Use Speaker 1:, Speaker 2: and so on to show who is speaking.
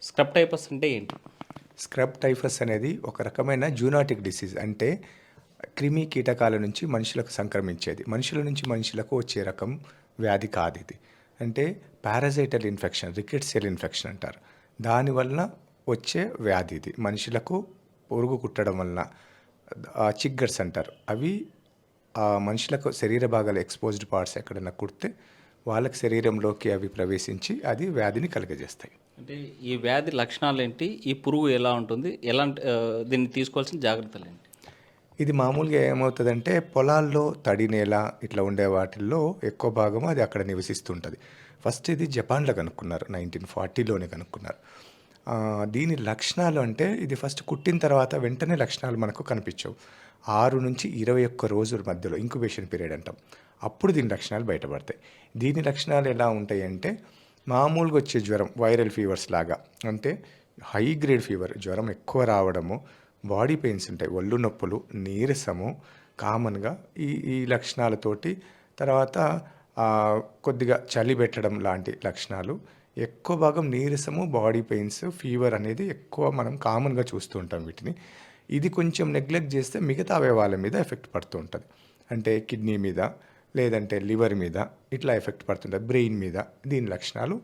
Speaker 1: Scrub typhus అంటే ఏంటి?
Speaker 2: Scrub typhus అనేది ఒక రకమైన జూనాటిక్ డిసీజ్. అంటే క్రిమి కీటకాల నుంచి మనుషులకు సంక్రమించేది. మనుషుల నుంచి మనుషులకు వచ్చే రకం వ్యాధి కాదు ఇది. అంటే పారాసైటల్ ఇన్ఫెక్షన్, రికెట్ సెల్ ఇన్ఫెక్షన్ అంటారు. దానివల్ల వచ్చే వ్యాధి ఇది. మనుషులకు పురుగు కుట్టడం వలన చిగ్గర్స్ అంటారు. అవి మనుషులకు శరీర భాగాలు ఎక్స్పోజ్డ్ పార్ట్స్ ఎక్కడైనా కుడితే వాళ్ళకి శరీరంలోకి అవి ప్రవేశించి అది వ్యాధిని కలుగజేస్తాయి.
Speaker 1: అంటే ఈ వ్యాధి లక్షణాలు ఏంటి? ఈ పురుగు ఎలా ఉంటుంది? ఎలాంటి దీన్ని తీసుకోవాల్సిన జాగ్రత్తలు ఏంటి?
Speaker 2: ఇది మామూలుగా ఏమవుతుందంటే పొలాల్లో తడి నేల ఇట్లా ఉండే వాటిల్లో ఎక్కువ భాగం అది అక్కడ నివసిస్తుంటుంది. ఫస్ట్ ఇది జపాన్లో కనుక్కున్నారు, 1940లోనే కనుక్కున్నారు. దీని లక్షణాలు అంటే ఇది ఫస్ట్ కుట్టిన తర్వాత వెంటనే లక్షణాలు మనకు కనిపించవు. 6 నుంచి 21 రోజుల మధ్యలో ఇంక్యుబేషన్ పీరియడ్ అంటాం. అప్పుడు దీని లక్షణాలు బయటపడతాయి. దీని లక్షణాలు ఎలా ఉంటాయి అంటే మామూలుగా వచ్చే జ్వరం, వైరల్ ఫీవర్స్ లాగా, అంటే హై గ్రేడ్ ఫీవర్, జ్వరం ఎక్కువ రావడము, బాడీ పెయిన్స్ ఉంటాయి, ఒళ్ళు నొప్పులు, నీరసము కామన్గా ఈ లక్షణాలతోటి. తర్వాత కొద్దిగా చలి పెట్టడం లాంటి లక్షణాలు. ఎక్కువ భాగం నీరసము, బాడీ పెయిన్స్, ఫీవర్ అనేది ఎక్కువ మనం కామన్గా చూస్తూ ఉంటాం వీటిని. ఇది కొంచెం నెగ్లెక్ట్ చేస్తే మిగతా అవయవాల మీద ఎఫెక్ట్ పడుతూ ఉంటుంది. అంటే కిడ్నీ మీద, లేదంటే లివర్ మీద ఇట్లా ఎఫెక్ట్ పడుతుంటుంది, బ్రెయిన్ మీద దీని లక్షణాలు